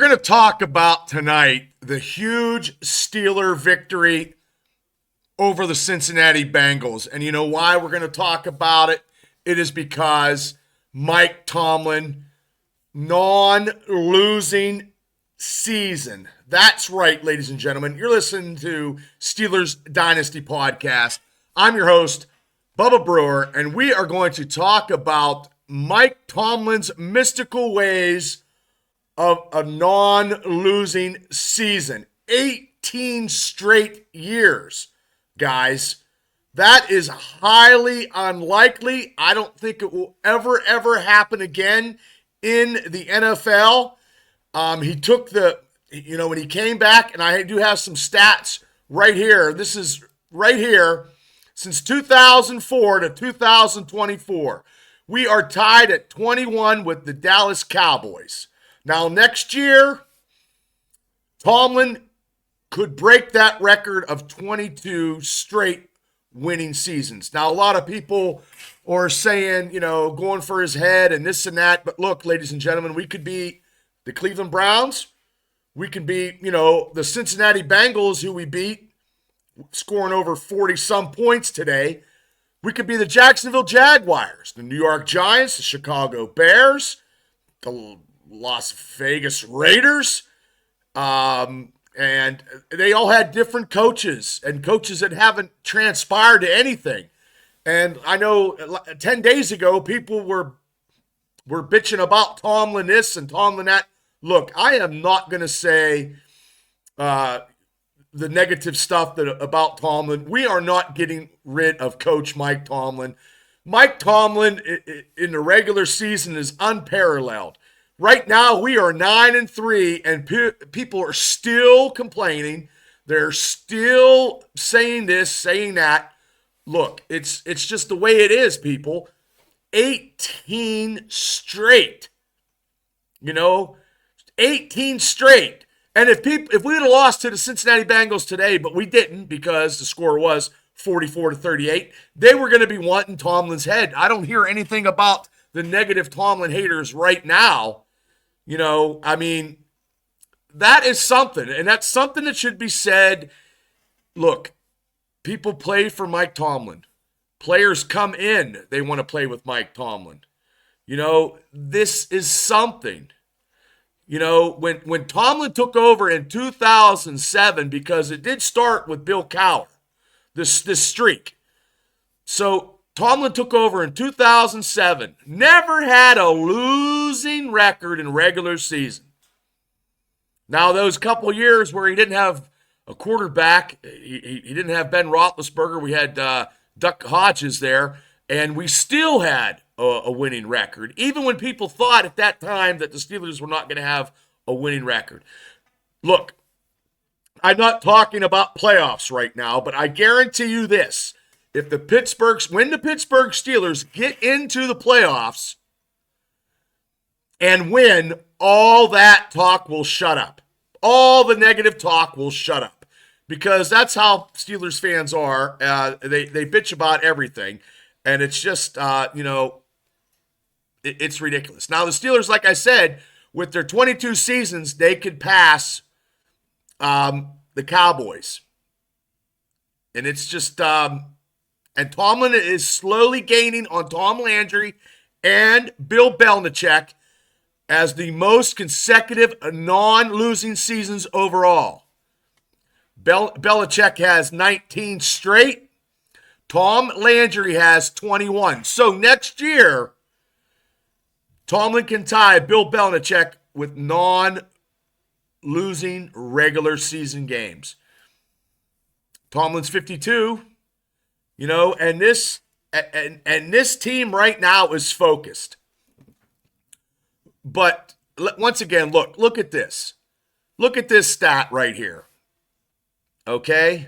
going to talk about tonight the huge Steeler victory over the Cincinnati Bengals. And you know why we're going to talk about it? It is because Mike Tomlin, non-losing season. That's right, ladies and gentlemen. You're listening to Steelers Dynasty Podcast. I'm your host, Bubba Brewer, and we are going to talk about Mike Tomlin's mystical ways of a non-losing season. 18 straight years, guys. That is highly unlikely. I don't think it will ever happen again in the NFL. He took when he came back, and I do have some stats right here. This is right here. Since 2004 to 2024, we are tied at 21 with the Dallas Cowboys. Now, next year, Tomlin could break that record of 22 straight winning seasons. Now, a lot of people are saying, going for his head and this and that. But look, ladies and gentlemen, we could be the Cleveland Browns. We can be, the Cincinnati Bengals, who we beat, scoring over 40-some points today. We could be the Jacksonville Jaguars, the New York Giants, the Chicago Bears, the Las Vegas Raiders. And they all had different coaches and coaches that haven't transpired to anything. And I know 10 days ago, people were bitching about Tomlin this and Tomlin that. Look, I am not going to say the negative stuff about Tomlin. We are not getting rid of Coach Mike Tomlin. Mike Tomlin in the regular season is unparalleled. Right now, we are 9-3, and people are still complaining. They're still saying this, saying that. Look, it's just the way it is, people. 18 straight. 18 straight. And if we would have lost to the Cincinnati Bengals today, but we didn't because the score was 44-38, they were going to be wanting Tomlin's head. I don't hear anything about the negative Tomlin haters right now. That is something, and that's something that should be said. Look, people play for Mike Tomlin. Players come in, they want to play with Mike Tomlin. This is something. When Tomlin took over in 2007, because it did start with Bill Cowher, this streak. So Tomlin took over in 2007, never had a losing record in regular season. Now, those couple years where he didn't have a quarterback, he didn't have Ben Roethlisberger, we had Duck Hodges there, and we still had a winning record, even when people thought at that time that the Steelers were not going to have a winning record. Look, I'm not talking about playoffs right now, but I guarantee you this. When the Pittsburgh Steelers get into the playoffs and win, all that talk will shut up. All the negative talk will shut up, because that's how Steelers fans are. They bitch about everything, and it's just, it's ridiculous. Now, the Steelers, like I said, with their 22 seasons, they could pass the Cowboys. And it's just, and Tomlin is slowly gaining on Tom Landry and Bill Belichick as the most consecutive non-losing seasons overall. Belichick has 19 straight. Tom Landry has 21. So next year, Tomlin can tie Bill Belichick with non-losing regular season games. Tomlin's 52, and this team right now is focused. But once again, look at this. Look at this stat right here. Okay?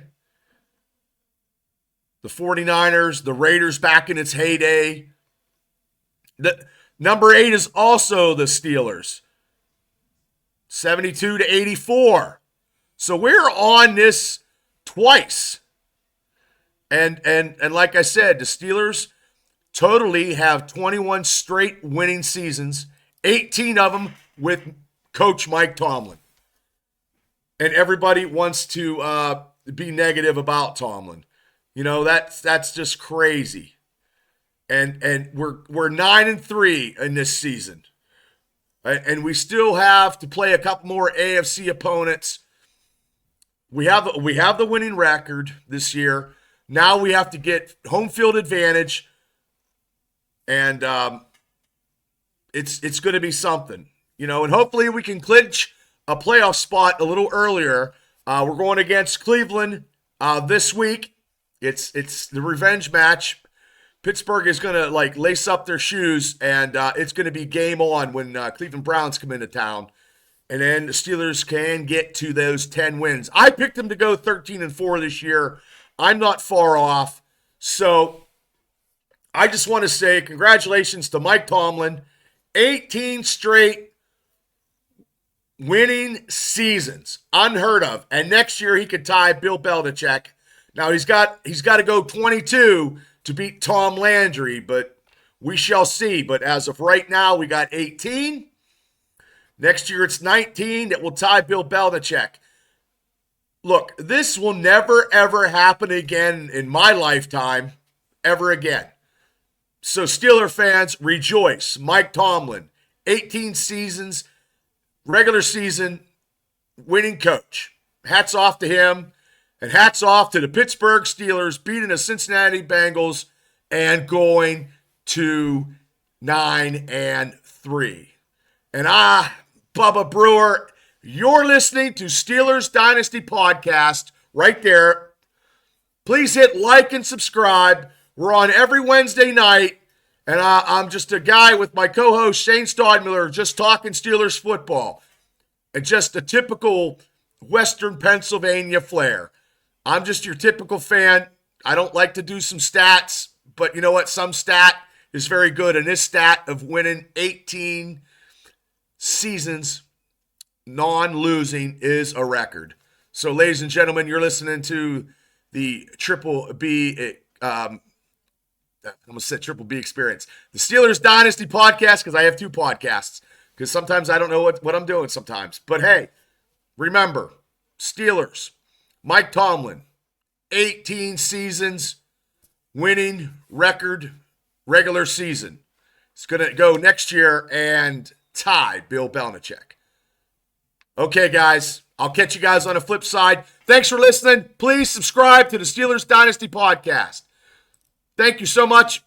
The 49ers, the Raiders back in its heyday. Number 8 is also the Steelers. 72-84. So we're on this twice. And like I said, the Steelers totally have 21 straight winning seasons, 18 of them with Coach Mike Tomlin. And everybody wants to be negative about Tomlin. You know, that's just crazy. And we're 9-3 in this season. And we still have to play a couple more AFC opponents. We have the winning record this year. Now we have to get home field advantage, and it's going to be something, you know. And hopefully we can clinch a playoff spot a little earlier. We're going against Cleveland this week. It's the revenge match. Pittsburgh is going to lace up their shoes, and it's going to be game on when Cleveland Browns come into town. And then the Steelers can get to those 10 wins. I picked them to go 13-4 this year. I'm not far off. So I just want to say congratulations to Mike Tomlin. 18 straight winning seasons. Unheard of. And next year he could tie Bill Belichick. Now he's got to go 22 to beat Tom Landry, but we shall see. But as of right now, we got 18. Next year it's 19 that will tie Bill Belichick. Look, this will never, ever happen again in my lifetime, ever again. So Steeler fans, rejoice. Mike Tomlin, 18 seasons, regular season, winning coach. Hats off to him, and hats off to the Pittsburgh Steelers beating the Cincinnati Bengals and going to 9-3. And Bubba Brewer, you're listening to Steelers Dynasty Podcast right there. Please hit like and subscribe. We're on every Wednesday night, and I'm just a guy with my co-host Shane Stodmiller just talking Steelers football. And just a typical Western Pennsylvania flair. I'm just your typical fan. I don't like to do some stats, but you know what? Some stat is very good, and this stat of winning 18 seasons non-losing is a record. So, ladies and gentlemen, you're listening to the Triple B, I almost said Triple B experience, the Steelers Dynasty Podcast, because I have two podcasts, because sometimes I don't know what I'm doing sometimes. But hey, remember, Steelers, Mike Tomlin, 18 seasons, winning record, regular season. It's going to go next year and tie Bill Belichick. Okay, guys, I'll catch you guys on the flip side. Thanks for listening. Please subscribe to the Steelers Dynasty Podcast. Thank you so much.